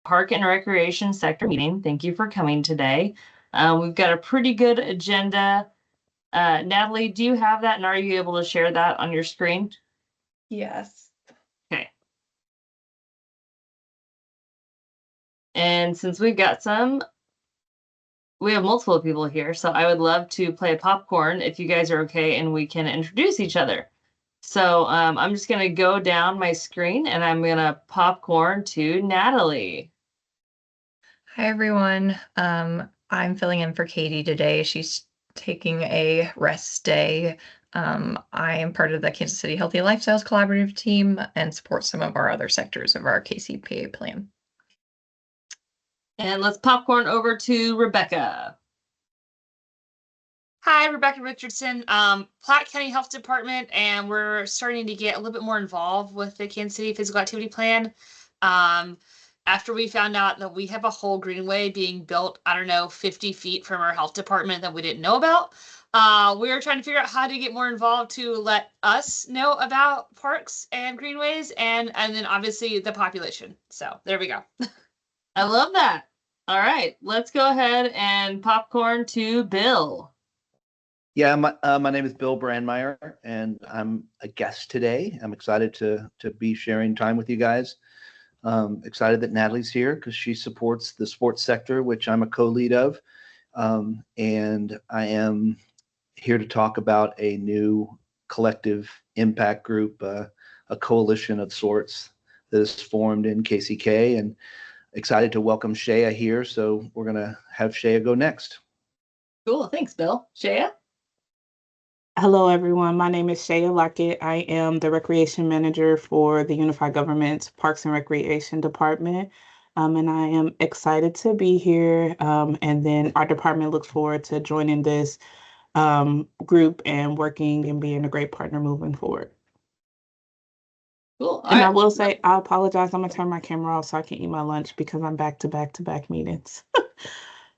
Park and Recreation Sector meeting. Thank you for coming today. We've got a pretty good agenda. Natalie, do you have that, and are you able to share that on your screen? Yes. Okay. And since we have multiple people here, so I would love to play popcorn if you guys are okay, and we can introduce each other. So I'm just going to go down my screen, and I'm going to popcorn to Natalie. Hi, everyone. I'm filling in for Katie today. She's taking a rest day. I am part of the Kansas City Healthy Lifestyles Collaborative team and support some of our other sectors of our KCPA plan. And let's popcorn over to Rebecca. Hi, Rebecca Richardson, Platte County Health Department, and we're starting to get a little bit more involved with the Kansas City Physical Activity Plan. After we found out that we have a whole greenway being built, 50 feet from our health department that we didn't know about, we were trying to figure out how to get more involved to let us know about parks and greenways and then obviously the population. So there we go. I love that. All right, let's go ahead and popcorn to Bill. Yeah, my name is Bill Brandmeier, and I'm a guest today. I'm excited to be sharing time with you guys. Excited that Natalie's here because she supports the sports sector, which I'm a co-lead of. And I am here to talk about a new collective impact group, a coalition of sorts that is formed in KCK, and excited to welcome Shea here. So we're going to have Shea go next. Cool. Thanks, Bill. Shea? Hello, everyone. My name is Shea Lockett. I am the Recreation Manager for the Unified Government Parks and Recreation Department. And I am excited to be here. And then our department looks forward to joining this group and working and being a great partner moving forward. Cool. And I will say, I apologize. I'm going to turn my camera off so I can eat my lunch because I'm back to back meetings.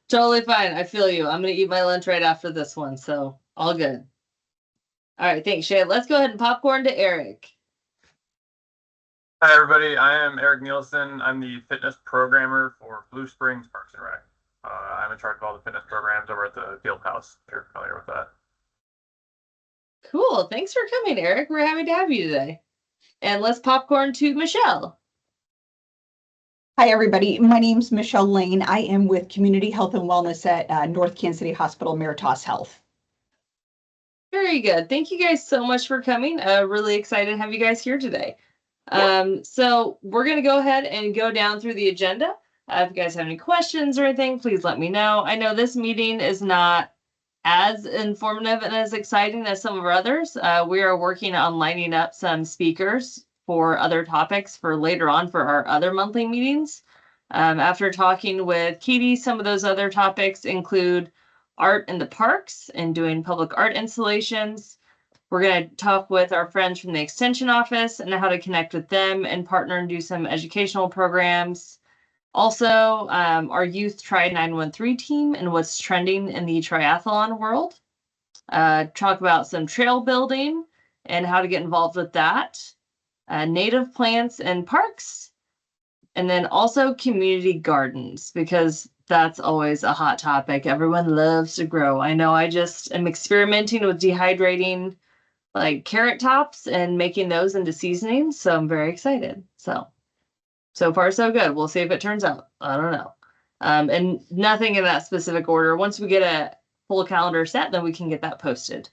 Totally fine. I feel you. I'm going to eat my lunch right after this one. So all good. All right, thanks, Shea. Let's go ahead and popcorn to Eric. Hi, everybody. I am Eric Nielsen. I'm the fitness programmer for Blue Springs Parks and Rec. I'm in charge of all the fitness programs over at the Field House, if you're familiar with that. Cool. Thanks for coming, Eric. We're happy to have you today. And let's popcorn to Michelle. Hi, everybody. My name's Michelle Lane. I am with Community Health and Wellness at North Kansas City Hospital, Meritas Health. Very good. Thank you guys so much for coming. Really excited to have you guys here today. Yeah. So we're going to go ahead and go down through the agenda. If you guys have any questions or anything, please let me know. I know this meeting is not as informative and as exciting as some of our others. We are working on lining up some speakers for other topics for later on for our other monthly meetings. After talking with Katie, some of those other topics include art in the parks and doing public art installations. We're going to talk with our friends from the Extension Office and how to connect with them and partner and do some educational programs. Also, our youth Tri 913 team and what's trending in the triathlon world. Talk about some trail building and how to get involved with that. Native plants and parks. And then also community gardens, because that's always a hot topic. Everyone loves to grow. I know I just am experimenting with dehydrating like carrot tops and making those into seasonings. So I'm very excited. So far so good. We'll see if it turns out. I don't know. And nothing in that specific order. Once we get a full calendar set, then we can get that posted.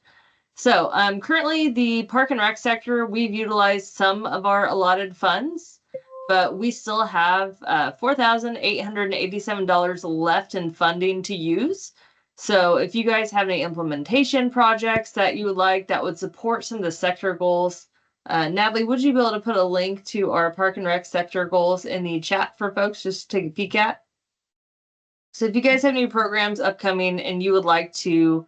So currently the park and rec sector, we've utilized some of our allotted funds, but we still have $4,887 left in funding to use. So if you guys have any implementation projects that you would like that would support some of the sector goals, Natalie, would you be able to put a link to our park and rec sector goals in the chat for folks just to take a peek at? So if you guys have any programs upcoming and you would like to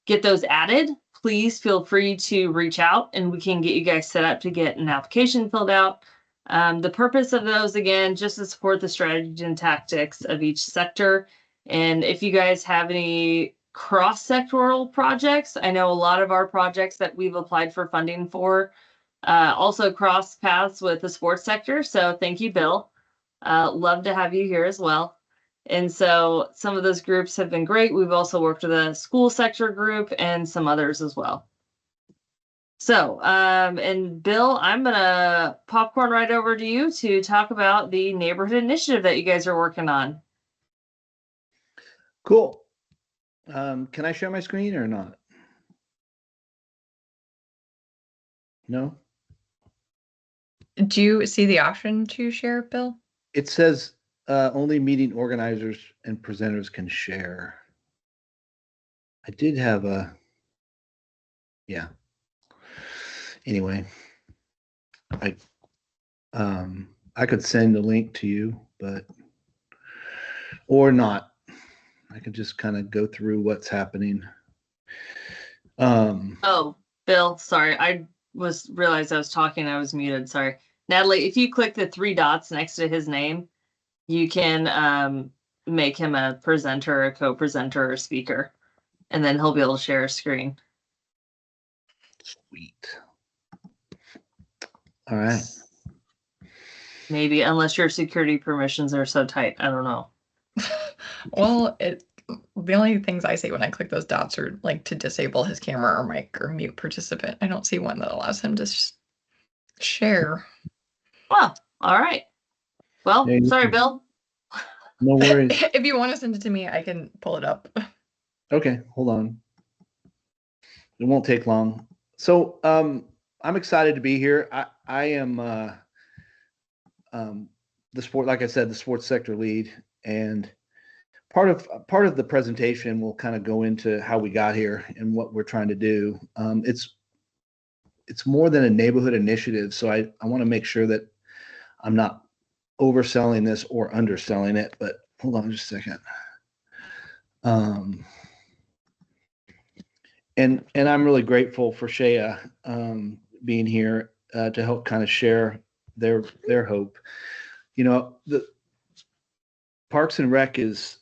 get those added, please feel free to reach out and we can get you guys set up to get an application filled out. The purpose of those, again, just to support the strategy and tactics of each sector. And if you guys have any cross-sectoral projects, I know a lot of our projects that we've applied for funding for also cross paths with the sports sector. So thank you, Bill. Love to have you here as well. And so some of those groups have been great. We've also worked with a school sector group and some others as well. So, and Bill, I'm gonna popcorn right over to you to talk about the neighborhood initiative that you guys are working on. Cool. Can I share my screen or not? No? Do you see the option to share, Bill? It says only meeting organizers and presenters can share. I did have yeah. Anyway, I could send the link to you, but or not. I could just kind of go through what's happening. Oh, Bill, sorry. I realized I was talking. I was muted. Sorry. Natalie, if you click the 3 dots next to his name, you can make him a presenter, a co-presenter, or speaker, and then he'll be able to share a screen. Sweet. All right. Maybe, unless your security permissions are so tight. I don't know. Well, the only things I see when I click those dots are like to disable his camera or mic or mute participant. I don't see one that allows him to share. Well, all right. Well, Yeah, sorry, Bill. No worries. If you want to send it to me, I can pull it up. Okay, hold on. It won't take long. So I'm excited to be here. I am the sport, like I said, the sports sector lead, and part of the presentation will kind of go into how we got here and what we're trying to do. It's more than a neighborhood initiative, so I want to make sure that I'm not overselling this or underselling it. But hold on just a second. And I'm really grateful for Shea being here to help kind of share their hope. You know, the Parks and Rec is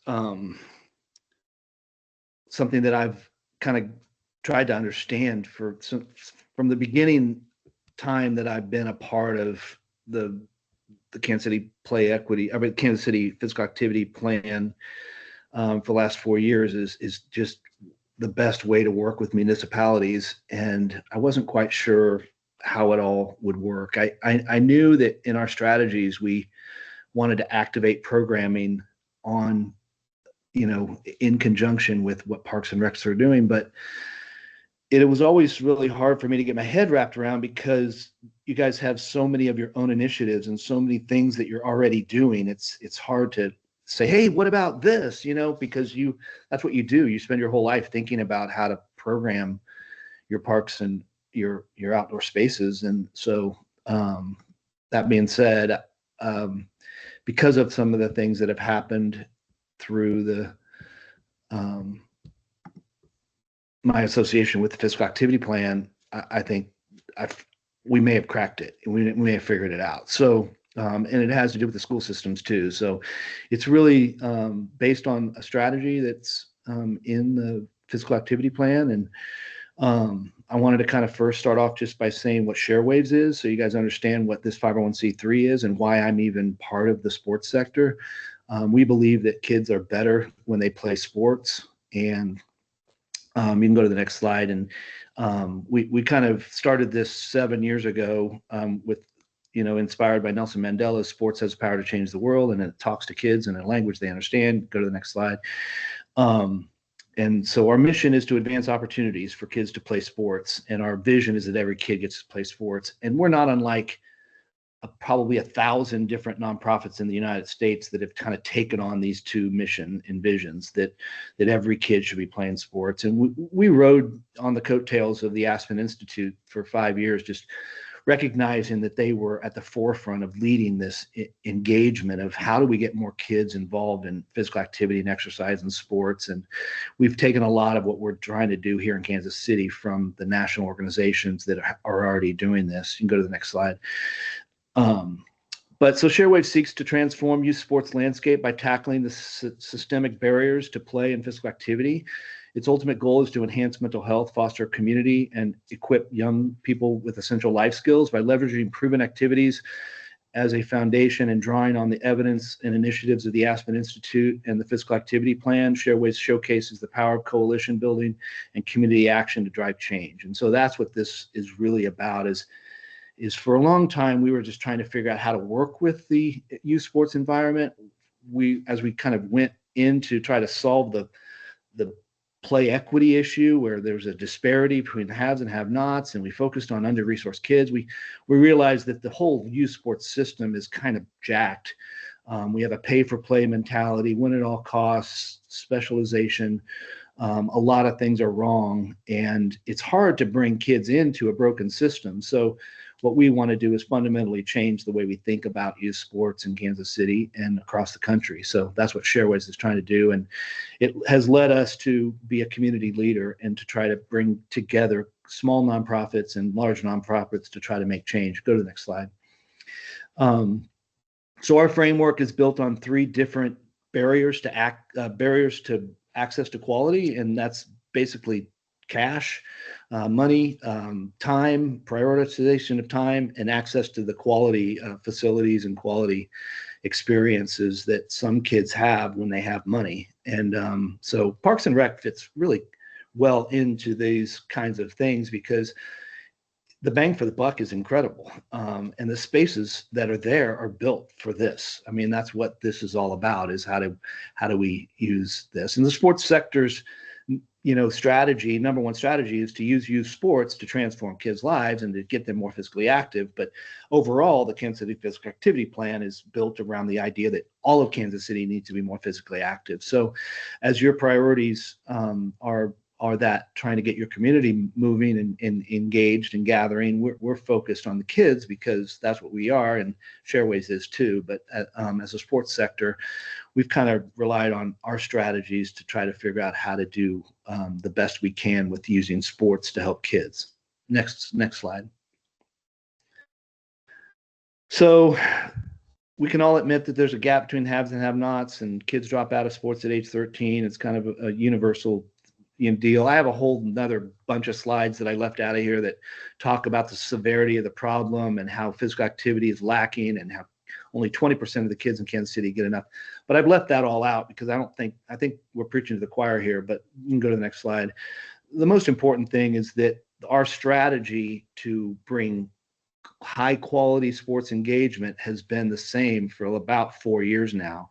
something that I've kind of tried to understand from the beginning time that I've been a part of the Kansas City Kansas City Physical Activity Plan for the last 4 years is just the best way to work with municipalities. And I wasn't quite sure how it all would work. I knew that in our strategies, we wanted to activate programming on, in conjunction with what Parks and Recs are doing. But it was always really hard for me to get my head wrapped around because you guys have so many of your own initiatives and so many things that you're already doing. It's hard to say, hey, what about this? Because that's what you do. You spend your whole life thinking about how to program your parks and your outdoor spaces. And so that being said, because of some of the things that have happened through the my association with the Physical Activity Plan, I think we may have cracked it. We may have figured it out. So and it has to do with the school systems too. So it's really based on a strategy that's in the Physical Activity Plan. And I wanted to kind of first start off just by saying what ShareWaves is, so you guys understand what this 501c3 is and why I'm even part of the sports sector. We believe that kids are better when they play sports, and you can go to the next slide. And we kind of started this 7 years ago with, inspired by Nelson Mandela's "Sports has the power to change the world," and it talks to kids in a language they understand. Go to the next slide. And so our mission is to advance opportunities for kids to play sports. And our vision is that every kid gets to play sports. And we're not unlike probably 1,000 different nonprofits in the United States that have kind of taken on these two mission and visions that every kid should be playing sports. And we rode on the coattails of the Aspen Institute for 5 years, just recognizing that they were at the forefront of leading this engagement of how do we get more kids involved in physical activity and exercise and sports. And we've taken a lot of what we're trying to do here in Kansas City from the national organizations that are already doing this. You can go to the next slide. But so ShareWave seeks to transform youth sports landscape by tackling the systemic barriers to play and physical activity. Its ultimate goal is to enhance mental health, foster community, and equip young people with essential life skills by leveraging proven activities as a foundation and drawing on the evidence and initiatives of the Aspen Institute and the Physical Activity Plan, Shareways showcases the power of coalition building and community action to drive change. And so that's what this is really about, is for a long time, we were just trying to figure out how to work with the youth sports environment. As we kind of went in to try to solve the play equity issue, where there's a disparity between the haves and have-nots, and we focused on under-resourced kids, we realized that the whole youth sports system is kind of jacked. We have a pay-for-play mentality, win at all costs, specialization. A lot of things are wrong, and it's hard to bring kids into a broken system. So what we want to do is fundamentally change the way we think about youth sports in Kansas City and across the country. So that's what Shareways is trying to do. And it has led us to be a community leader and to try to bring together small nonprofits and large nonprofits to try to make change. Go to the next slide. So our framework is built on 3 different barriers to access to quality, and that's basically cash, money, time, prioritization of time, and access to the quality facilities and quality experiences that some kids have when they have money. And so Parks and Rec fits really well into these kinds of things because the bang for the buck is incredible. And the spaces that are there are built for this. I mean, that's what this is all about, is how do we use this? And the sports sector's strategy, number one strategy, is to use youth sports to transform kids' lives and to get them more physically active. But overall, the Kansas City Physical Activity Plan is built around the idea that all of Kansas City needs to be more physically active. So as your priorities are that trying to get your community moving and engaged and gathering, we're focused on the kids because that's what we are, and Shareways is too. But as a sports sector, we've kind of relied on our strategies to try to figure out how to do the best we can with using sports to help kids. Next slide. So we can all admit that there's a gap between haves and have-nots, and kids drop out of sports at age 13. It's kind of a universal deal. I have a whole another bunch of slides that I left out of here that talk about the severity of the problem and how physical activity is lacking and how only 20% of the kids in Kansas City get enough. But I've left that all out because I think we're preaching to the choir here, but you can go to the next slide. The most important thing is that our strategy to bring high quality sports engagement has been the same for about 4 years now.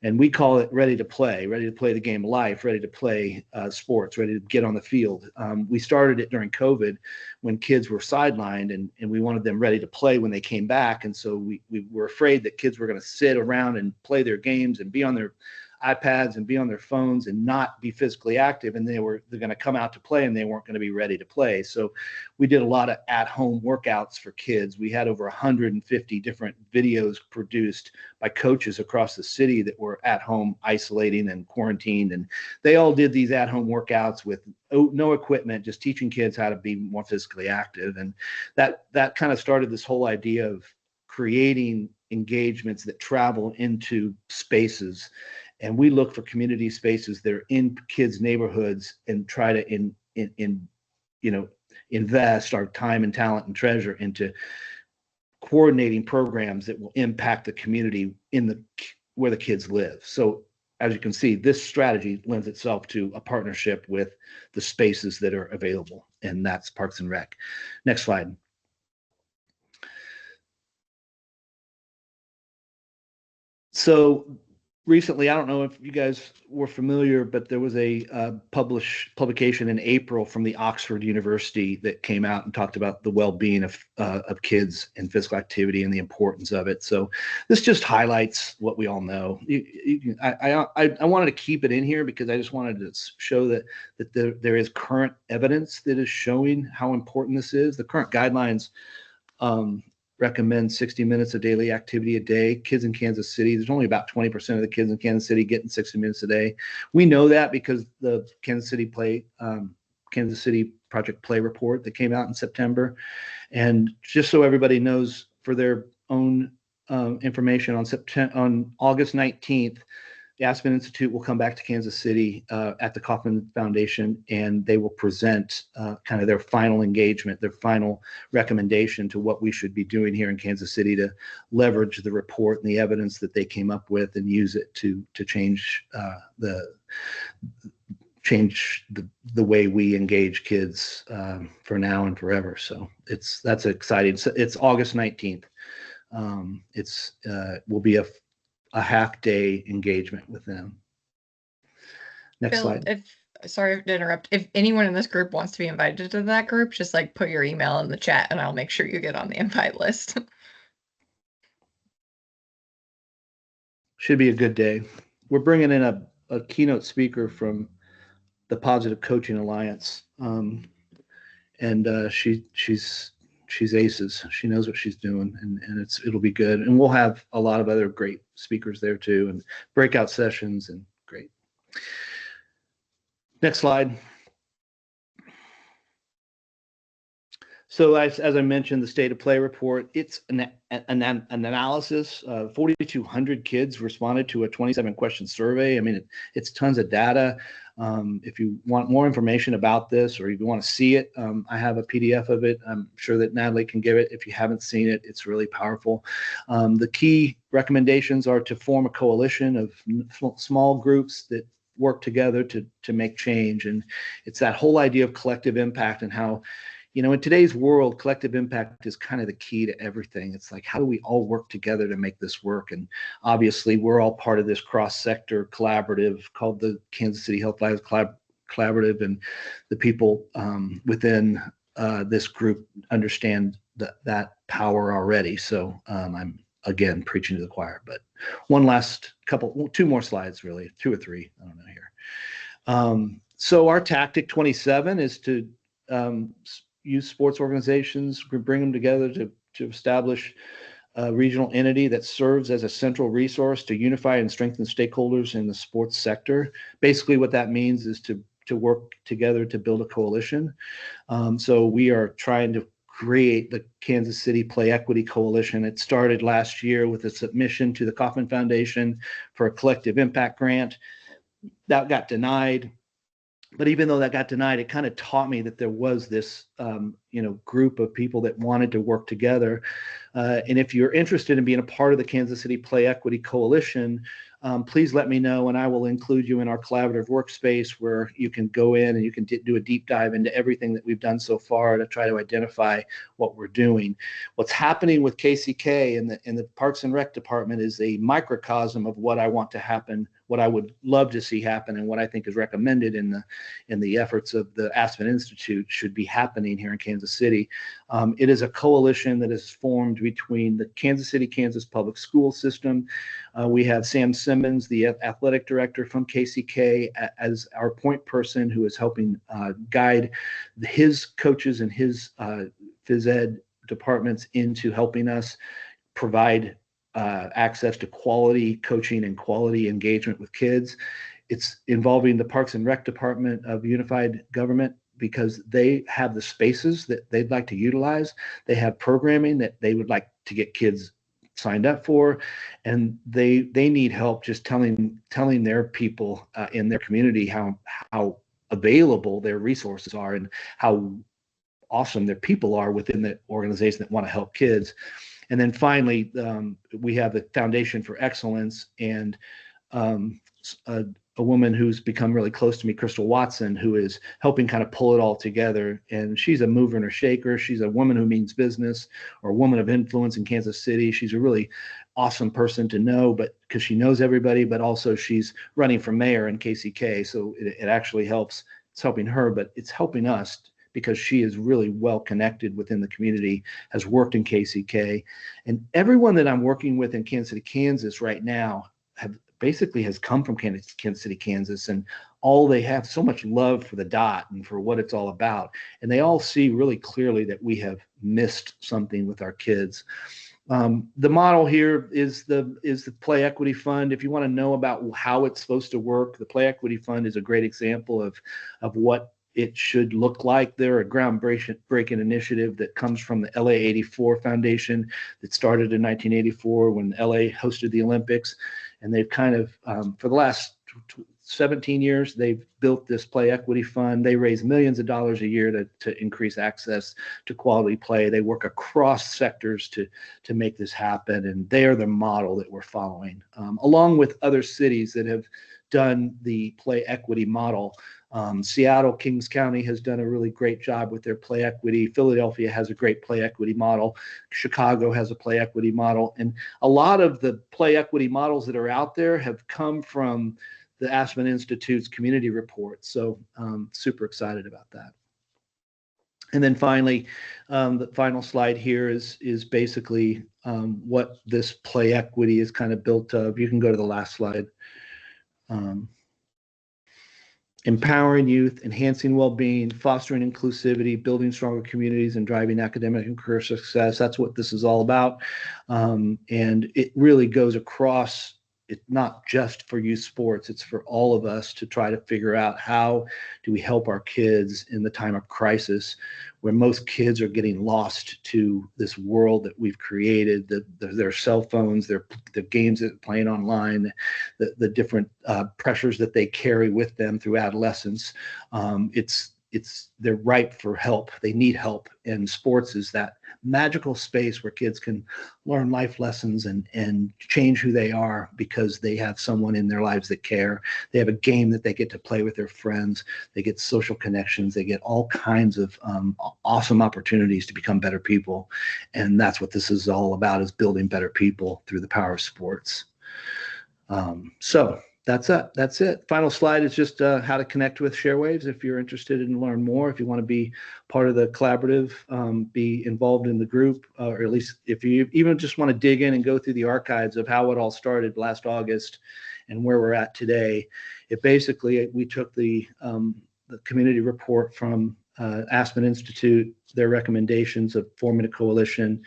And we call it ready to play the game of life, ready to play sports, ready to get on the field. We started it during COVID when kids were sidelined, and we wanted them ready to play when they came back. And so we were afraid that kids were going to sit around and play their games and be on their iPads and be on their phones and not be physically active, and they're going to come out to play and they weren't going to be ready to play. So we did a lot of at-home workouts for kids. We had over 150 different videos produced by coaches across the city that were at home isolating and quarantined, and they all did these at-home workouts with no equipment, just teaching kids how to be more physically active. And that kind of started this whole idea of creating engagements that travel into spaces. And we look for community spaces that are in kids' neighborhoods and try to invest our time and talent and treasure into coordinating programs that will impact the community where the kids live. So as you can see, this strategy lends itself to a partnership with the spaces that are available, and that's Parks and Rec. Next slide. So recently, I don't know if you guys were familiar, but there was a publication in April from the Oxford University that came out and talked about the well-being of kids and physical activity and the importance of it. So this just highlights what we all know. I wanted to keep it in here because I just wanted to show that there is current evidence that is showing how important this is. The current guidelines recommend 60 minutes of daily activity a day. Kids in Kansas City, there's only about 20% of the kids in Kansas City getting 60 minutes a day. We know that because the Kansas City Project Play report that came out in September. And just so everybody knows, for their own information, on August 19th, Aspen Institute will come back to Kansas City at the Kauffman Foundation, and they will present kind of their final engagement, their final recommendation to what we should be doing here in Kansas City to leverage the report and the evidence that they came up with and use it to change the way we engage kids for now and forever. So that's exciting. So it's August 19th. Will be a half day engagement with them. Next Bill, slide. Sorry to interrupt. If anyone in this group wants to be invited to that group, just like put your email in the chat and I'll make sure you get on the invite list. Should be a good day. We're bringing in a keynote speaker from the Positive Coaching Alliance. She's aces. She knows what she's doing, and it'll be good. And we'll have a lot of other great speakers there too, and breakout sessions, and great. Next slide. So as I mentioned, the State of Play report, it's an analysis. 4,200 kids responded to a 27-question survey. I mean, it's tons of data. If you want more information about this, or if you want to see it, I have a PDF of it. I'm sure that Natalie can give it. If you haven't seen it, it's really powerful. The key recommendations are to form a coalition of small groups that work together to make change. And it's that whole idea of collective impact, and how, in today's world, collective impact is kind of the key to everything. It's like, how do we all work together to make this work? And obviously, we're all part of this cross-sector collaborative called the Kansas City Health Lives Collaborative, and the people within this group understand that power already. So I'm, again, preaching to the choir. But two more slides, really, 2 or 3, I don't know here. So our tactic 27 is to use sports organizations, bring them together to establish a regional entity that serves as a central resource to unify and strengthen stakeholders in the sports sector. Basically, what that means is to work together to build a coalition. So we are trying to create the Kansas City Play Equity Coalition. It started last year with a submission to the Kauffman Foundation for a collective impact grant. That got denied. But even though that got denied, it kind of taught me that there was this, group of people that wanted to work together. And if you're interested in being a part of the Kansas City Play Equity Coalition, please let me know, and I will include you in our collaborative workspace where you can go in and you can do a deep dive into everything that we've done so far to try to identify what we're doing. What's happening with KCK and the Parks and Rec Department is a microcosm of what I want to happen, what I would love to see happen, and what I think is recommended in the efforts of the Aspen Institute should be happening here in Kansas City. It is a coalition that is formed between the Kansas City, Kansas public school system. We have Sam Simmons, the athletic director from KCK, as our point person who is helping guide his coaches and his phys ed departments into helping us provide access to quality coaching and quality engagement with kids. It's involving the Parks and Rec Department of Unified Government, because they have the spaces that they'd like to utilize. They have programming that they would like to get kids signed up for, and they need help just telling their people in their community how available their resources are and how awesome their people are within the organization that want to help kids. And then finally, we have the Foundation for Excellence, and a woman who's become really close to me, Crystal Watson, who is helping kind of pull it all together. And she's a mover and a shaker. She's a woman who means business, or a woman of influence in Kansas City. She's a really awesome person to know, but because she knows everybody, but also she's running for mayor in KCK. So it actually helps. It's helping her, but it's helping us because she is really well connected within the community, has worked in KCK. And everyone that I'm working with in Kansas City, Kansas right now has come from Kansas City, Kansas, and all they have so much love for the dot and for what it's all about. And they all see really clearly that we have missed something with our kids. The model here is the Play Equity Fund. If you want to know about how it's supposed to work, the Play Equity Fund is a great example of what it should look like. They're a groundbreaking initiative that comes from the LA 84 Foundation that started in 1984 when LA hosted the Olympics. And they've kind of, for the last 17 years, they've built this play equity fund. They raise millions of dollars a year to increase access to quality play. They work across sectors to make this happen. And they are the model that we're following, along with other cities that have done the play equity model. Seattle, Kings County has done a really great job with their play equity. Philadelphia has a great play equity model. Chicago has a play equity model. And a lot of the play equity models that are out there have come from the Aspen Institute's community report. So super excited about that. And then finally, the final slide here is basically what this play equity is kind of built of. You can go to the last slide. Empowering youth, enhancing well-being, fostering inclusivity, building stronger communities, and driving academic and career success. That's what this is all about. And it really goes across. It's not just for youth sports, it's for all of us to try to figure out how do we help our kids in the time of crisis where most kids are getting lost to this world that we've created, their cell phones, the games that they're playing online, the different pressures that they carry with them through adolescence. They're ripe for help. They need help. And sports is that magical space where kids can learn life lessons and change who they are because they have someone in their lives that care. They have a game that they get to play with their friends. They get social connections. They get all kinds of awesome opportunities to become better people. And that's what this is all about, is building better people through the power of sports. So that's it. That's it. Final slide is just how to connect with ShareWaves. If you're interested in learn more, if you want to be part of the collaborative, be involved in the group, or at least if you even just want to dig in and go through the archives of how it all started last August and where we're at today. It basically, we took the community report from Aspen Institute, their recommendations of forming a coalition,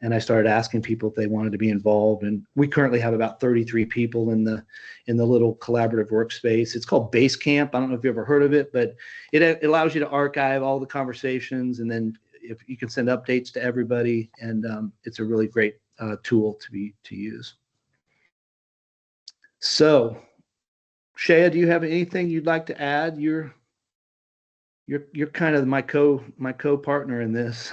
and I started asking people if they wanted to be involved. And we currently have about 33 people in the little collaborative workspace. It's called Basecamp. I don't know if you've ever heard of it, but it allows you to archive all the conversations, and then if you can send updates to everybody. And it's a really great tool to use. So, Shaya, do you have anything you'd like to add? You're kind of my co-partner in this.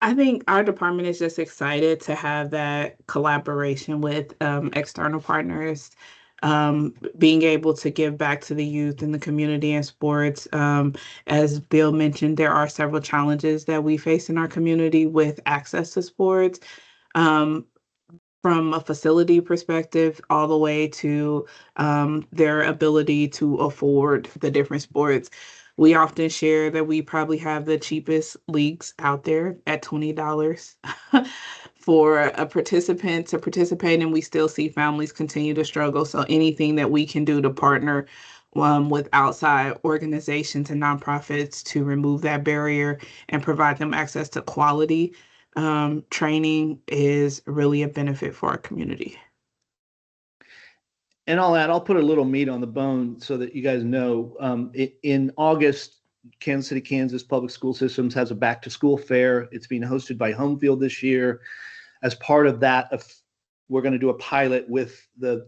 I think our department is just excited to have that collaboration with external partners, being able to give back to the youth and the community and sports. As Bill mentioned, there are several challenges that we face in our community with access to sports, from a facility perspective all the way to their ability to afford the different sports. We often share that we probably have the cheapest leagues out there at $20 for a participant to participate, and we still see families continue to struggle. So anything that we can do to partner with outside organizations and nonprofits to remove that barrier and provide them access to quality training is really a benefit for our community. And I'll put a little meat on the bone so that you guys know. In August, Kansas City, Kansas Public School Systems has a back to school fair. It's being hosted by Homefield this year. As part of that, we're going to do a pilot with the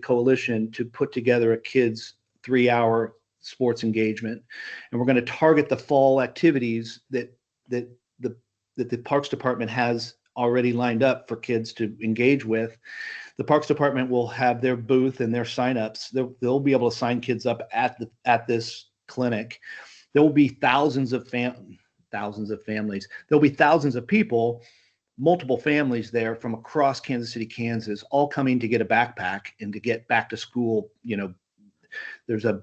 coalition to put together a kids 3-hour sports engagement, and we're going to target the fall activities that the Parks Department has already lined up for kids to engage with. The Parks Department will have their booth and their signups. They'll be able to sign kids up at this clinic. There will be thousands of families. There'll be thousands of people, multiple families there from across Kansas City, Kansas, all coming to get a backpack and to get back to school. You know, there's a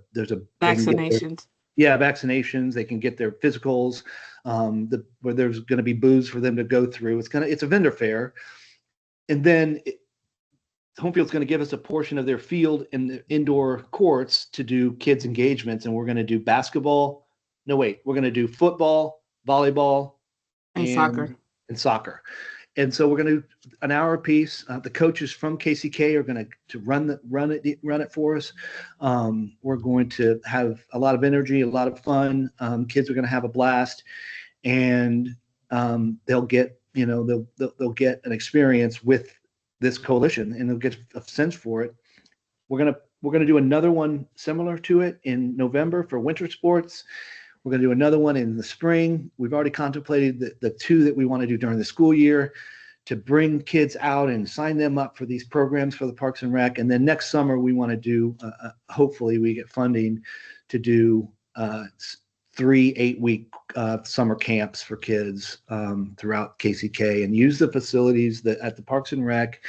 Vaccinations. Vaccinations. They can get their physicals. Where there's going to be booths for them to go through. It's a vendor fair, and then Homefield's going to give us a portion of their field in the indoor courts to do kids engagements, and we're going to do basketball. No, wait, we're going to do football, volleyball, and soccer. And soccer. And so we're going to do an hour apiece. The coaches from KCK are going to run it for us. We're going to have a lot of energy, a lot of fun. Kids are going to have a blast, and they'll get they'll get an experience with this coalition, and they'll get a sense for it. We're gonna do another one similar to it in November for winter sports. We're going to do another one in the spring. We've already contemplated the two that we want to do during the school year to bring kids out and sign them up for these programs for the Parks and Rec. And then next summer, we want to do, hopefully we get funding to do 3 8-week summer camps for kids throughout KCK, and use the facilities at the Parks and Rec,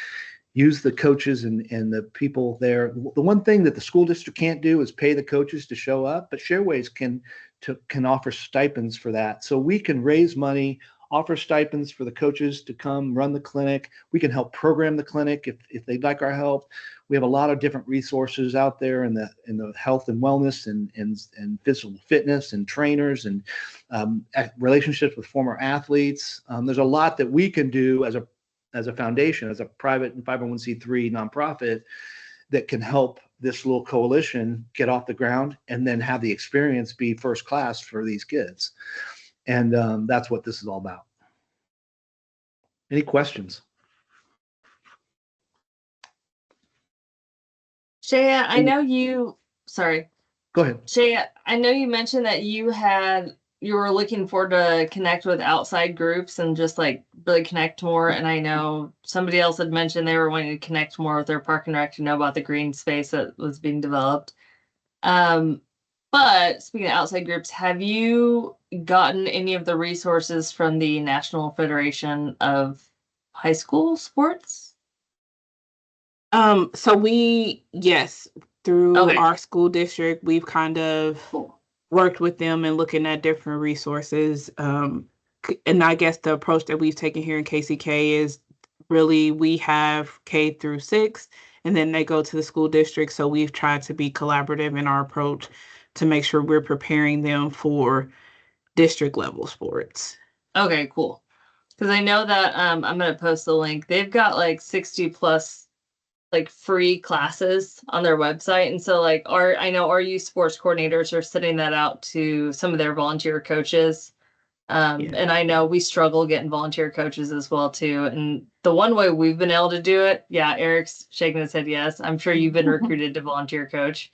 use the coaches and the people there. The one thing that the school district can't do is pay the coaches to show up, but Shareways can offer stipends for that. So we can raise money, offer stipends for the coaches to come run the clinic. We can help program the clinic if they'd like our help. We have a lot of different resources out there in the health and wellness and physical fitness and trainers and relationships with former athletes. There's a lot that we can do as a foundation, as a private and 501c3 nonprofit that can help this little coalition get off the ground and then have the experience be first class for these kids. And that's what this is all about. Any questions? Shaya, I know you, sorry. Go ahead. Shaya, I know you mentioned that you were looking forward to connect with outside groups and just like really connect more. And I know somebody else had mentioned they were wanting to connect more with their Park and Rec to know about the green space that was being developed. But speaking of outside groups, have you gotten any of the resources from the National Federation of High School Sports? So yes, through Okay. our school district, we've kind of worked with them and looking at different resources. And I guess the approach that we've taken here in KCK is really we have K through 6, and then they go to the school district. So we've tried to be collaborative in our approach to make sure we're preparing them for district level sports. Okay, cool. Because I know that I'm going to post the link. They've got like 60 plus like free classes on their website. And so like I know our youth sports coordinators are sending that out to some of their volunteer coaches. And I know we struggle getting volunteer coaches as well too. And the one way we've been able to do it, yeah, Eric's shaking his head yes. I'm sure you've been recruited to volunteer coach.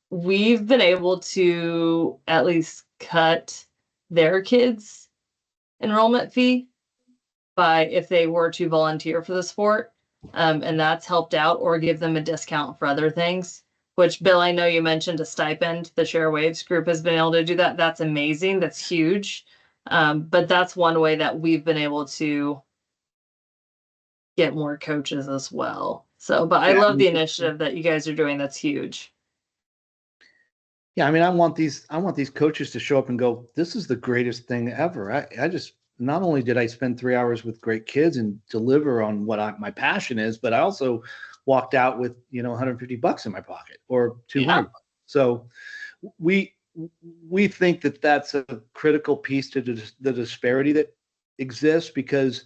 We've been able to at least cut their kids' enrollment fee by if they were to volunteer for the sport. And that's helped out, or give them a discount for other things, which Bill, I know you mentioned a stipend. The Share Waves group has been able to do that. That's amazing. That's huge. But that's one way that we've been able to get more coaches as well. So, but I love the initiative that you guys are doing. That's huge. Yeah, I mean, I want these coaches to show up and go, this is the greatest thing ever. I just, not only did I spend 3 hours with great kids and deliver on what my passion is, but I also walked out with, $150 in my pocket or 200. Yeah. So we think that that's a critical piece to the disparity that exists, because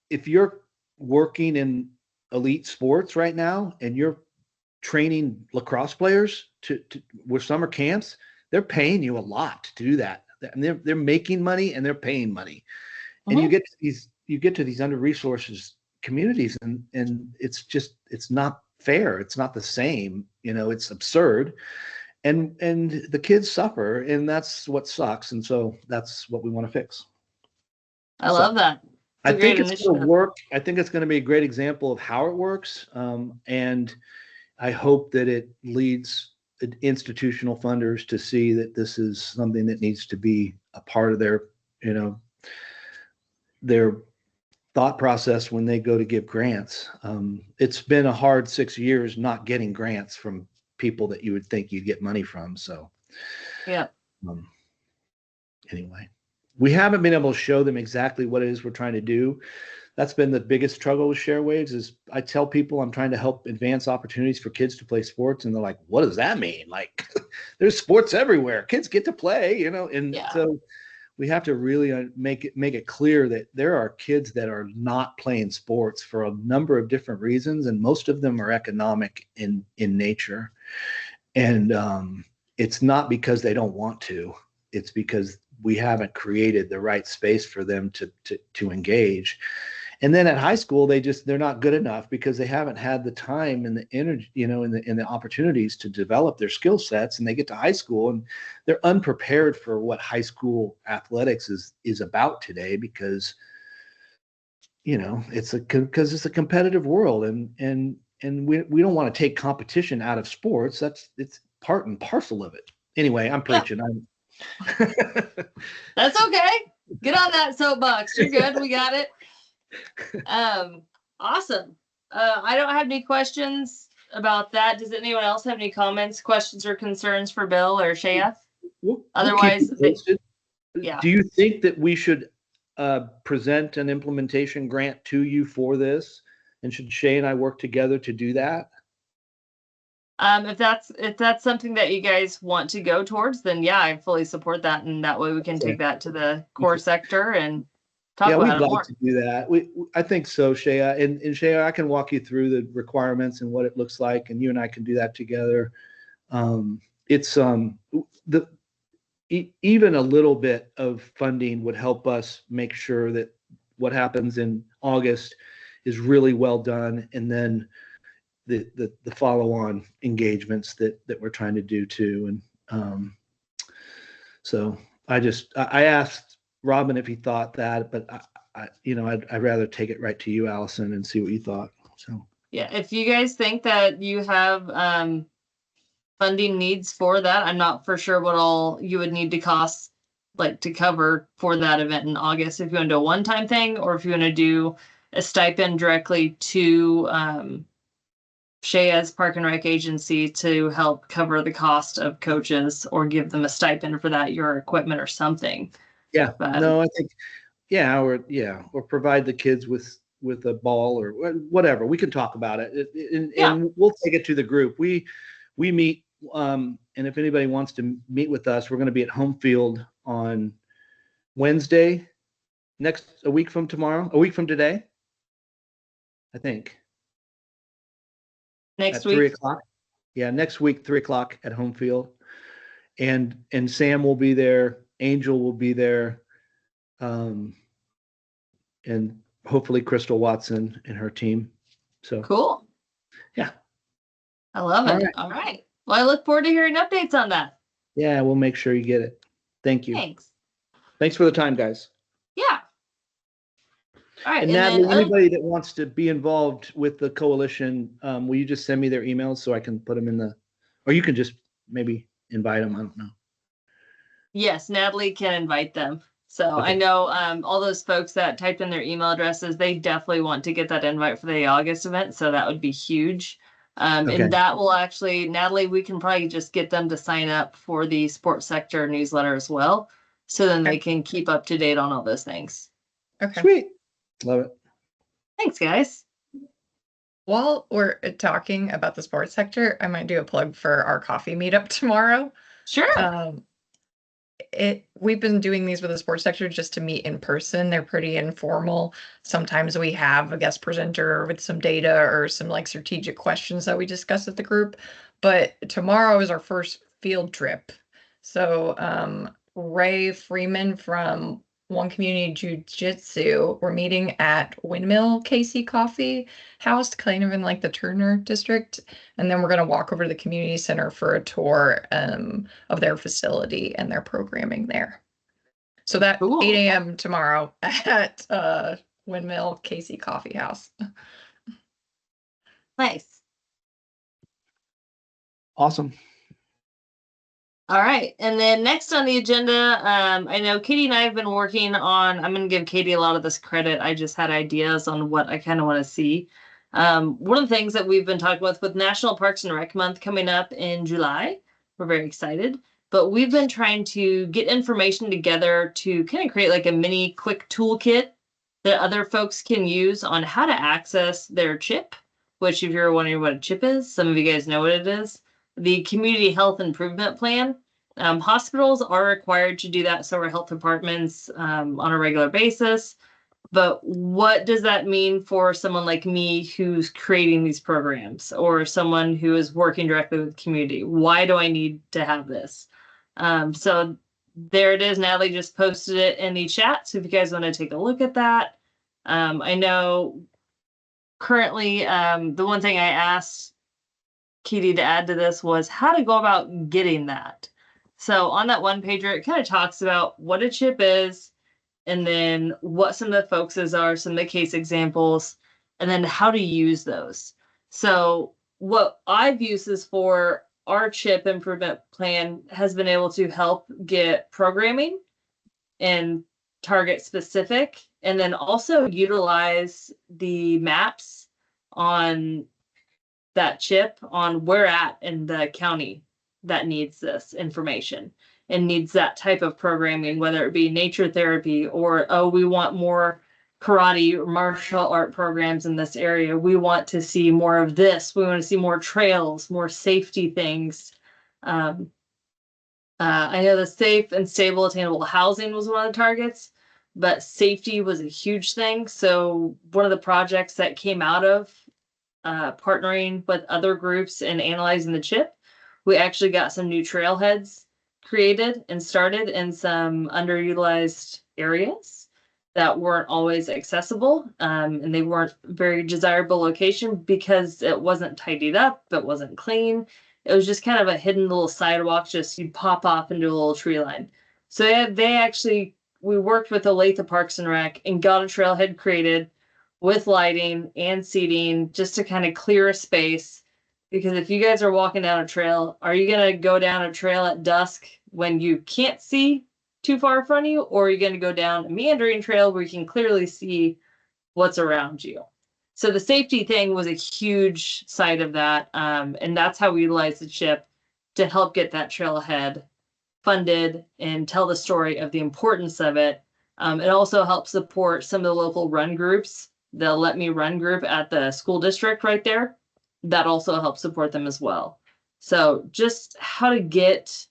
if you're working in elite sports right now and you're training lacrosse players to with summer camps, they're paying you a lot to do that. And they're making money and they're paying money. And you get to these under-resourced communities and it's not fair. It's not the same, it's absurd. And the kids suffer, and that's what sucks. And so that's what we want to fix. I love that. I think it's going to work. I think it's going to be a great example of how it works. And I hope that it leads institutional funders to see that this is something that needs to be a part of their thought process when they go to give grants. It's been a hard 6 years not getting grants from people that you would think you'd get money from. So yeah. Anyway, we haven't been able to show them exactly what it is we're trying to do. That's been the biggest struggle with Share Waves. Is I tell people I'm trying to help advance opportunities for kids to play sports, and they're like, what does that mean? Like, there's sports everywhere. Kids get to play, and so we have to really make it clear that there are kids that are not playing sports for a number of different reasons, and most of them are economic in nature. And it's not because they don't want to. It's because we haven't created the right space for them to engage. And then at high school, they're not good enough because they haven't had the time and the energy, and the opportunities to develop their skill sets. And they get to high school and they're unprepared for what high school athletics is about today, because it's a competitive world, and we don't want to take competition out of sports. It's part and parcel of it. Anyway, I'm preaching. That's okay. Get on that soapbox. You're good. We got it. Awesome. I don't have any questions about that. Does anyone else have any comments, questions, or concerns for Bill or Shaya? Otherwise, yeah. Do you think that we should present an implementation grant to you for this? And should Shay and I work together to do that? If that's something that you guys want to go towards, then yeah, I fully support that, and that way we can take that to the core sector and talk about it more. Yeah, we'd like to do that. I think so, Shaya. And Shaya, I can walk you through the requirements and what it looks like, and you and I can do that together. Even a little bit of funding would help us make sure that what happens in August is really well done, and then the follow-on engagements that we're trying to do too. And so I asked Robin if he thought that, but I'd rather take it right to you, Allison, and see what you thought. So yeah, if you guys think that you have funding needs for that, I'm not for sure what all you would need to cost to cover for that event in August. If you want to do a one-time thing, or if you want to do a stipend directly to Shaya's Park and Rec agency to help cover the cost of coaches, or give them a stipend for that, your equipment or something. Yeah, no, I think, or provide the kids with a ball or whatever. We can talk about it, and we'll take it to the group. We meet, and if anybody wants to meet with us, we're going to be at Home Field on Wednesday, a week from today, I think. Next at week, 3 o'clock. Yeah, next week, 3 o'clock at Home Field, and Sam will be there. Angel will be there, and hopefully Crystal Watson and her team. So cool. Yeah, I love it. All right. Well, I look forward to hearing updates on that. Yeah, we'll make sure you get it. Thank you. Thanks for the time, guys. Yeah. All right. And Natalie, anybody that wants to be involved with the coalition, will you just send me their emails so I can put them in or you can just maybe invite them? I don't know. Yes, Natalie can invite them. So okay. I know all those folks that typed in their email addresses, they definitely want to get that invite for the August event. So that would be huge. Okay. And that will actually, Natalie, we can probably just get them to sign up for the sports sector newsletter as well. So then they can keep up to date on all those things. Okay. Sweet. Love it. Thanks, guys. While we're talking about the sports sector, I might do a plug for our coffee meetup tomorrow. Sure. We've been doing these with the sports sector just to meet in person. They're pretty informal. Sometimes we have a guest presenter with some data or some strategic questions that we discuss with the group. But tomorrow is our first field trip. So Ray Freeman from One Community Jiu-Jitsu, we're meeting at Windmill KC Coffee House, kind of in the Turner district. And then we're going to walk over to the community center for a tour of their facility and their programming there. So that cool. 8 a.m. tomorrow at Windmill KC Coffee House. Nice. Awesome. All right. And then next on the agenda, I know Katie and I have been working on, I'm going to give Katie a lot of this credit. I just had ideas on what I kind of want to see. One of the things that we've been talking with National Parks and Rec Month coming up in July, we're very excited, but we've been trying to get information together to kind of create a mini quick toolkit that other folks can use on how to access their CHIP, which if you're wondering what a CHIP is, some of you guys know what it is. The Community Health Improvement Plan. Hospitals are required to do that, so are health departments on a regular basis. But what does that mean for someone like me who's creating these programs, or someone who is working directly with the community? Why do I need to have this? So there it is. Natalie just posted it in the chat. So if you guys want to take a look at that, I know currently the one thing I asked Katie to add to this was how to go about getting that. So on that one pager, it kind of talks about what a chip is, and then what some of the focuses are, some of the case examples, and then how to use those. So what I've used this for, our chip improvement plan has been able to help get programming and target specific, and then also utilize the maps on that chip on where at in the county that needs this information and needs that type of programming, whether it be nature therapy or, oh, we want more karate or martial art programs in this area. We want to see more of this. We want to see more trails, more safety things. I know the safe and stable attainable housing was one of the targets, but safety was a huge thing. So one of the projects that came out of partnering with other groups and analyzing the chip, we actually got some new trailheads created and started in some underutilized areas that weren't always accessible, and they weren't very desirable location because it wasn't tidied up, it wasn't clean. It was just kind of a hidden little sidewalk, just you pop off into a little tree line. So we worked with Olathe Parks and Rec and got a trailhead created with lighting and seating just to kind of clear a space. Because if you guys are walking down a trail, are you going to go down a trail at dusk when you can't see too far in front of you? Or are you going to go down a meandering trail where you can clearly see what's around you? So the safety thing was a huge side of that. And that's how we utilized the chip to help get that trailhead funded and tell the story of the importance of it. It also helps support some of the local run groups. The Let Me Run group at the school district right there. That also helps support them as well. So just how to get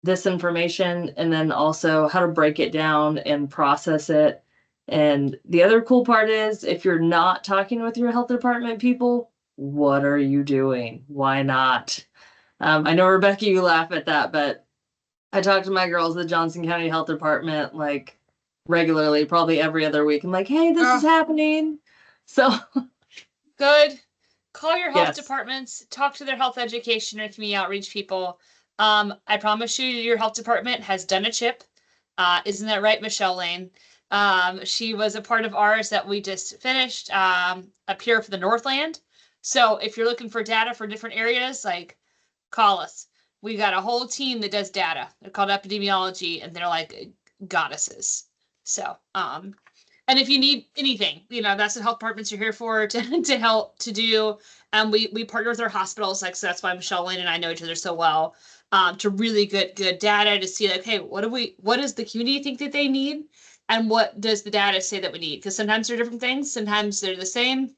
this information, and then also how to break it down and process it. And the other cool part is, if you're not talking with your health department people, what are you doing? Why not? I know, Rebecca, you laugh at that, but I talk to my girls at the Johnson County Health Department like regularly, probably every other week. I'm like, hey, this is happening. So good. Call your health Yes. departments, talk to their health education or community outreach people. I promise you, your health department has done a chip. Isn't that right, Michelle Lane? She was a part of ours that we just finished up here for the Northland. So if you're looking for data for different areas, like, call us. We got a whole team that does data. They're called epidemiology, and they're like goddesses. So, and if you need anything, that's what health departments are here for, to help to do. And we partner with our hospitals, like, so that's why Michelle Lane and I know each other so well, to really good data to see, like, hey, what does the community think that they need? And what does the data say that we need? Because sometimes they're different things, sometimes they're the same,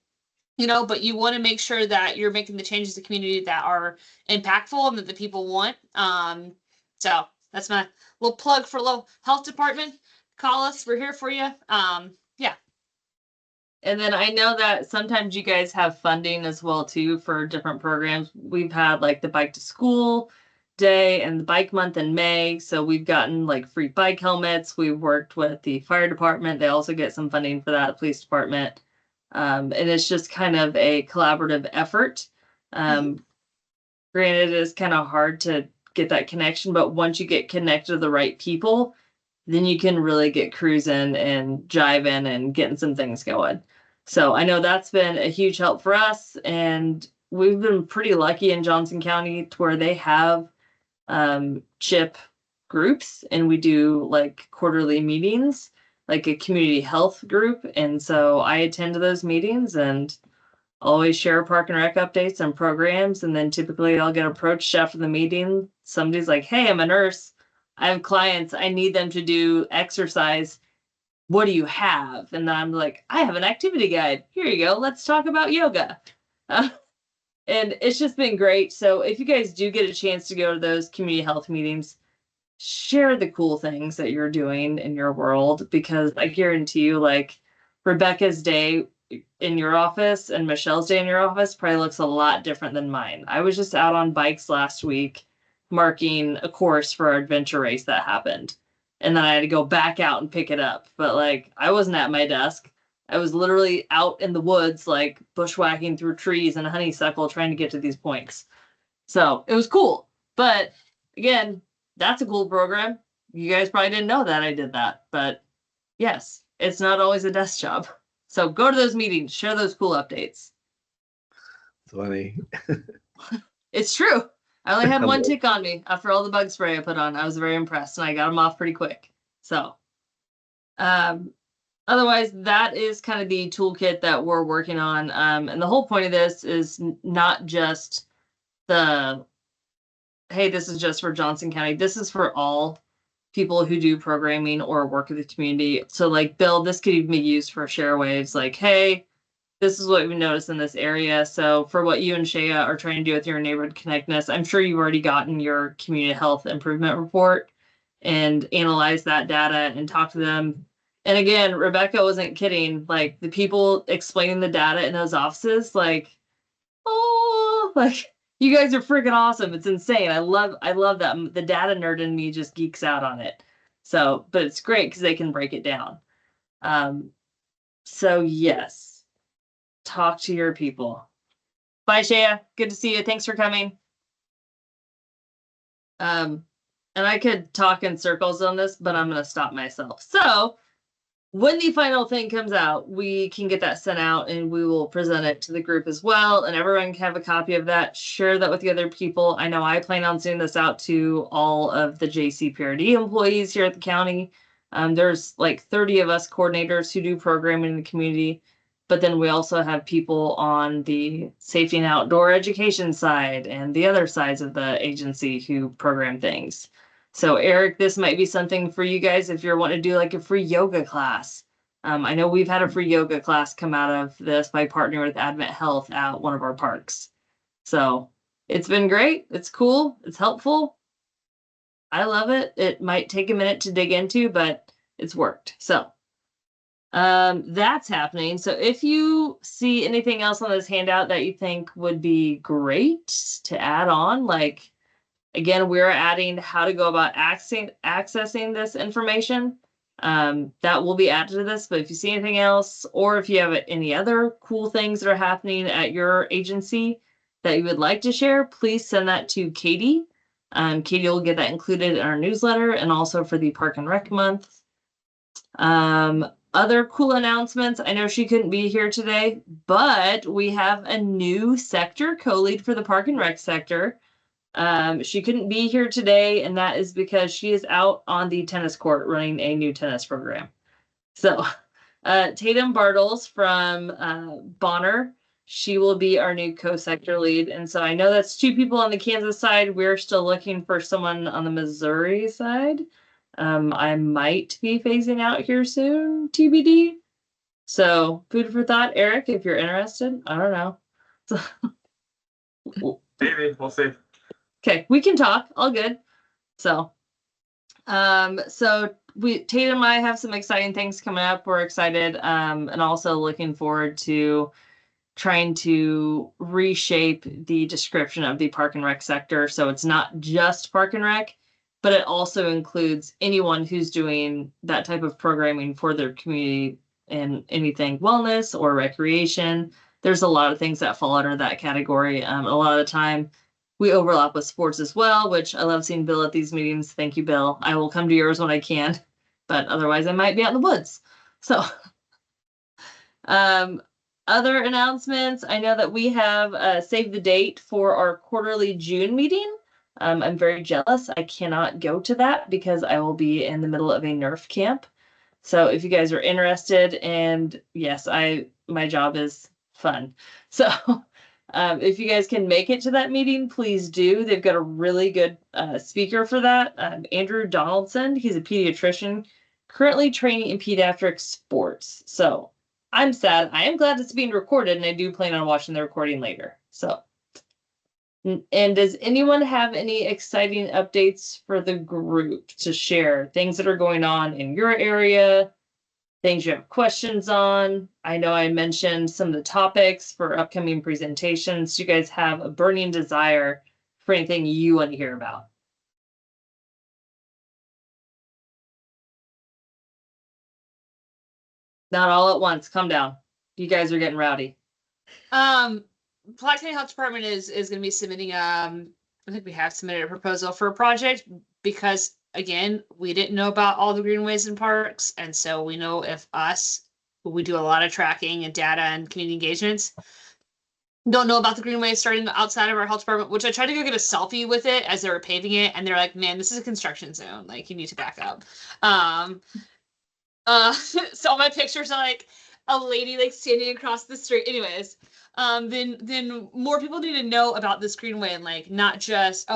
but you want to make sure that you're making the changes to the community that are impactful and that the people want. So that's my little plug for little health department. Call us, we're here for you. Yeah. And then I know that sometimes you guys have funding as well too for different programs. We've had like the Bike to School Day and the Bike Month in May. So we've gotten like free bike helmets. We've worked with the fire department. They also get some funding for that, police department. And it's just kind of a collaborative effort. Granted, it's kind of hard to get that connection, but once you get connected to the right people, then you can really get cruising and jiving and getting some things going. So I know that's been a huge help for us, and we've been pretty lucky in Johnson County to where they have CHIP groups, and we do like quarterly meetings, like a community health group. And so I attend to those meetings and always share park and rec updates and programs. And then typically I'll get approached after the meeting. Somebody's like, hey, I'm a nurse. I have clients. I need them to do exercise. What do you have? And then I'm like, I have an activity guide. Here you go. Let's talk about yoga. And it's just been great. So if you guys do get a chance to go to those community health meetings, share the cool things that you're doing in your world, because I guarantee you, like, Rebecca's day in your office and Michelle's day in your office probably looks a lot different than mine. I was just out on bikes last week marking a course for our adventure race that happened. And then I had to go back out and pick it up. But like, I wasn't at my desk. I was literally out in the woods, like bushwhacking through trees and honeysuckle trying to get to these points. So it was cool. But again, that's a cool program. You guys probably didn't know that I did that. But yes, it's not always a desk job. So go to those meetings, share those cool updates. Funny. It's true. I only had one tick on me after all the bug spray I put on. I was very impressed and I got them off pretty quick. So, otherwise, that is kind of the toolkit that we're working on. And the whole point of this is not just the, hey, this is just for Johnson County. This is for all people who do programming or work with the community. So like, Bill, this could even be used for share waves. Like, hey, this is what we noticed in this area. So for what you and Shea are trying to do with your neighborhood connectness, I'm sure you've already gotten your community health improvement report and analyzed that data and talked to them. And again, Rebecca wasn't kidding. Like, the people explaining the data in those offices, like, oh, like, you guys are freaking awesome. It's insane. I love that. The data nerd in me just geeks out on it. So, but it's great because they can break it down. So yes, talk to your people. Bye, Shea. Good to see you. Thanks for coming. And I could talk in circles on this, but I'm going to stop myself. So when the final thing comes out, we can get that sent out and we will present it to the group as well. And everyone can have a copy of that. Share that with the other people. I know I plan on sending this out to all of the JCPRD employees here at the county. There's like 30 of us coordinators who do programming in the community. But then we also have people on the safety and outdoor education side and the other sides of the agency who program things. So Eric, this might be something for you guys if you're wanting to do like a free yoga class. I know we've had a free yoga class come out of this by partnering with Advent Health at one of our parks. So it's been great. It's cool. It's helpful. I love it. It might take a minute to dig into, but it's worked. So that's happening. So if you see anything else on this handout that you think would be great to add on, like, again, we're adding how to go about accessing this information. That will be added to this, but if you see anything else, or if you have any other cool things that are happening at your agency that you would like to share, please send that to Katie. Katie will get that included in our newsletter and also for the Park and Rec month. Other cool announcements. I know she couldn't be here today, but we have a new sector co-lead for the Park and Rec sector. She couldn't be here today, and that is because she is out on the tennis court running a new tennis program. So Tatum Bartles from Bonner, she will be our new co-sector lead. And so I know that's 2 people on the Kansas side. We're still looking for someone on the Missouri side. I might be phasing out here soon, TBD. So food for thought, Eric, if you're interested. I don't know. Maybe, we'll see. Okay, we can talk. All good. So, Tatum and I have some exciting things coming up. We're excited, and also looking forward to trying to reshape the description of the Park and Rec sector. So it's not just Park and Rec, but it also includes anyone who's doing that type of programming for their community and anything wellness or recreation. There's a lot of things that fall under that category. A lot of the time we overlap with sports as well, which I love seeing Bill at these meetings. Thank you, Bill. I will come to yours when I can, but otherwise I might be out in the woods. So other announcements, I know that we have saved the date for our quarterly June meeting. I'm very jealous. I cannot go to that because I will be in the middle of a Nerf camp. So if you guys are interested, and yes, my job is fun. So if you guys can make it to that meeting, please do. They've got a really good speaker for that. Andrew Donaldson, he's a pediatrician currently training in pediatric sports. So I'm sad. I am glad it's being recorded, and I do plan on watching the recording later. So And does anyone have any exciting updates for the group to share? Things that are going on in your area, things you have questions on? I know I mentioned some of the topics for upcoming presentations. Do you guys have a burning desire for anything you want to hear about? Not all at once. Calm down. You guys are getting rowdy. Platte County Health Department is going to be submitting, I think we have submitted a proposal for a project because, again, we didn't know about all the greenways and parks. And so we know if we do a lot of tracking and data and community engagements, don't know about the greenways starting outside of our health department, which I tried to go get a selfie with it as they were paving it. And they're like, man, this is a construction zone. Like, you need to back up. So all my pictures are like a lady like standing across the street. Anyways, then more people need to know about this greenway and like not just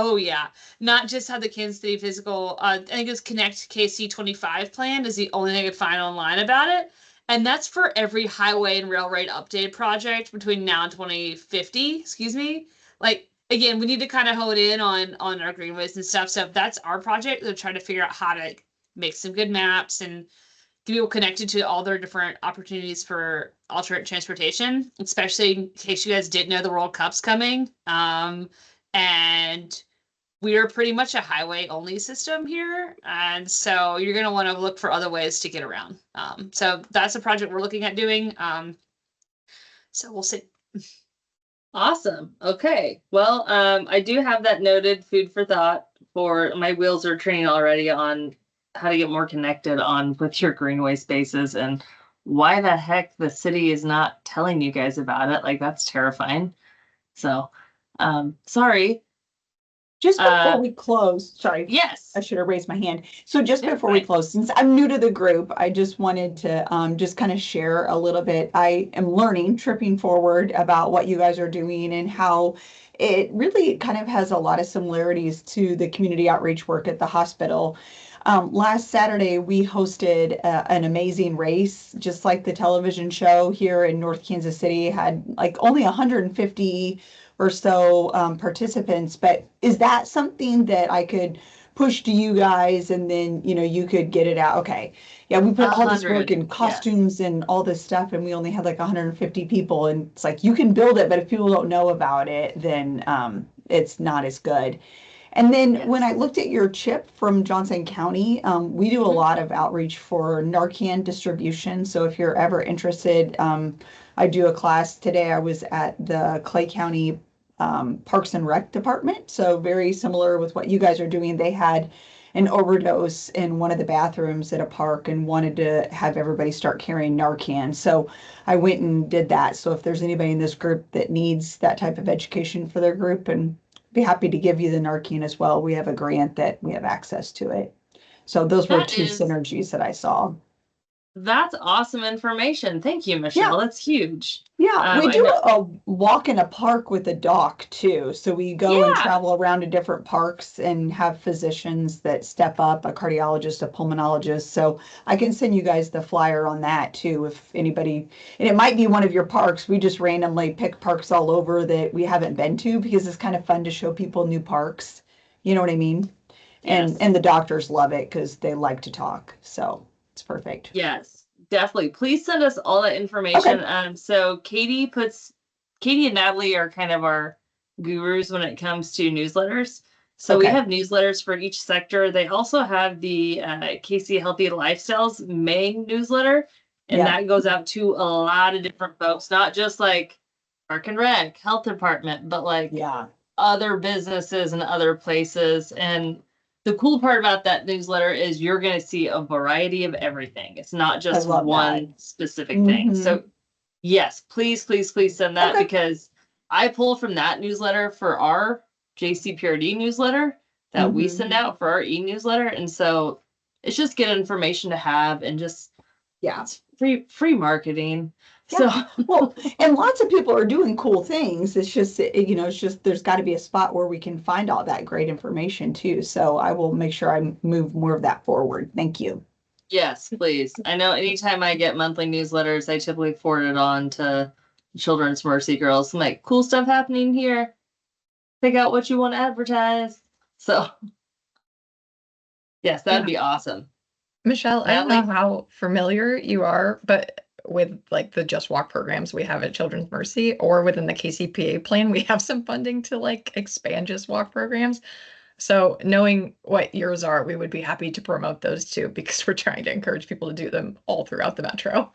not just how the Kansas City physical I think it's Connect KC 25 plan is the only thing I could find online about it. And that's for every highway and railroad update project between now and 2050, excuse me. Like, again, we need to kind of hone in on our greenways and stuff. So that's our project. They're trying to figure out how to make some good maps and get people connected to all their different opportunities for alternate transportation, especially in case you guys didn't know the World Cup's coming. And we are pretty much a highway only system here. And so you're going to want to look for other ways to get around. So that's a project we're looking at doing. So we'll see. Awesome. Okay. Well, I do have that noted food for thought for my wheels are turning already on how to get more connected on with your greenway spaces and why the heck the city is not telling you guys about it. Like, that's terrifying. So, sorry. Just before we close, sorry. Yes. I should have raised my hand. So just Yeah, before we fine. close, since I'm new to the group, I just wanted to just kind of share a little bit. I am learning, tripping forward about what you guys are doing and how it really kind of has a lot of similarities to the community outreach work at the hospital. Last Saturday, we hosted an amazing race, just like the television show here in North Kansas City had like only 150 or so participants. But is that something that I could push to you guys and then, you could get it out? Okay. Yeah, we put all this work 100, in costumes and all this stuff, and we only had like 150 people. And it's like, you can build it, but if people don't know about it, then it's not as good. And then when I looked at your chip from Johnson County, we do a lot of outreach for Narcan distribution. So if you're ever interested, I do a class today. I was at the Clay County Parks and Rec department. So very similar with what you guys are doing. They had an overdose in one of the bathrooms at a park and wanted to have everybody start carrying Narcan. So I went and did that. So if there's anybody in this group that needs that type of education for their group, and be happy to give you the Narcan as well. We have a grant that we have access to it. So those were two synergies that I saw. That's awesome information. Thank you, Michelle. That's huge. Yeah, we do a walk in a park with a doc too. So we go and travel around to different parks and have physicians that step up, a cardiologist, a pulmonologist. So I can send you guys the flyer on that too, if anybody, and it might be one of your parks. We just randomly pick parks all over that we haven't been to because it's kind of fun to show people new parks. You know what I mean? Yes. And the doctors love it because they like to talk. So it's perfect. Yes, definitely. Please send us all that information. Okay. So Katie and Natalie are kind of our gurus when it comes to newsletters. So we have newsletters for each sector. They also have the KC Healthy Lifestyles main newsletter, and that goes out to a lot of different folks, not just like Park and Rec, Health Department, but like other businesses and other places. And the cool part about that newsletter is you're going to see a variety of everything. It's not just one specific thing. So yes, please send that because I pull from that newsletter for our JCPRD newsletter that we send out for our e-newsletter. And so it's just good information to have and just, it's free marketing. So well, and lots of people are doing cool things. It's just, there's got to be a spot where we can find all that great information too. So I will make sure I move more of that forward. Thank you. Yes, please. I know anytime I get monthly newsletters, I typically forward it on to Children's Mercy Girls. I'm like, cool stuff happening here. pick out what you want to advertise. So, yes, that'd be awesome. Michelle, I don't know Natalie? how familiar you are, but with like the Just Walk programs we have at Children's Mercy or within the KCPA plan, we have some funding to like expand Just Walk programs. So knowing what yours are, we would be happy to promote those too, because we're trying to encourage people to do them all throughout the metro.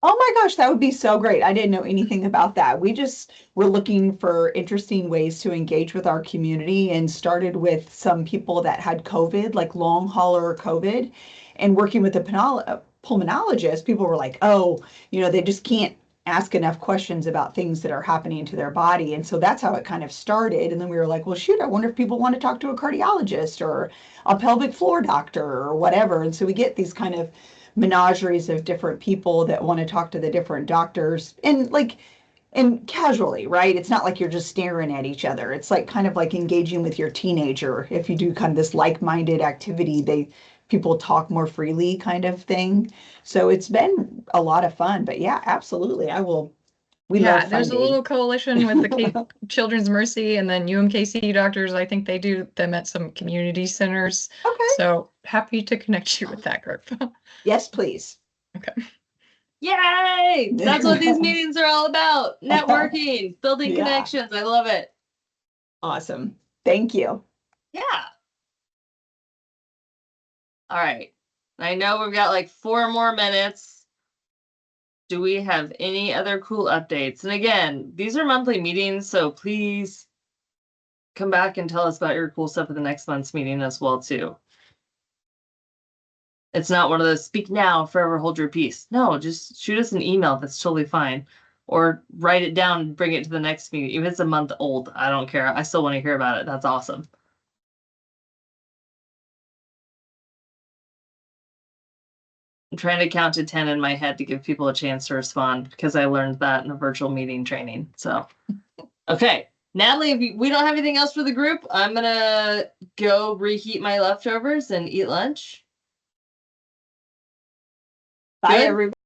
Oh my gosh, that would be so great. I didn't know anything about that. We just were looking for interesting ways to engage with our community and started with some people that had COVID, like long hauler COVID, and working with the pulmonologist. People were like, oh, they just can't ask enough questions about things that are happening to their body. And so that's how it kind of started. And then we were like, well, shoot, I wonder if people want to talk to a cardiologist or a pelvic floor doctor or whatever. And so we get these kind of menageries of different people that want to talk to the different doctors and casually, right? It's not like you're just staring at each other. It's like kind of like engaging with your teenager. If you do kind of this like-minded activity, people talk more freely kind of thing. So it's been a lot of fun, but yeah, absolutely. We love There's a funding. little coalition with the Children's Mercy and then UMKC doctors. I think they do them at some community centers. Okay. So happy to connect you with that group. Yes, please. Okay. Yay! That's what these meetings are all about. Networking, building Yeah. connections. I love it. Awesome. Thank you. Yeah. All right. I know we've got like 4 more minutes. Do we have any other cool updates? And again, these are monthly meetings, so please come back and tell us about your cool stuff at the next month's meeting as well, too. It's not one of those speak now, forever hold your peace. No, just shoot us an email. That's totally fine. Or write it down and bring it to the next meeting. If it's a month old, I don't care. I still want to hear about it. That's awesome. I'm trying to count to 10 in my head to give people a chance to respond because I learned that in a virtual meeting training. So, okay. Natalie, if we don't have anything else for the group, I'm going to go reheat my leftovers and eat lunch. Bye, Good. everybody.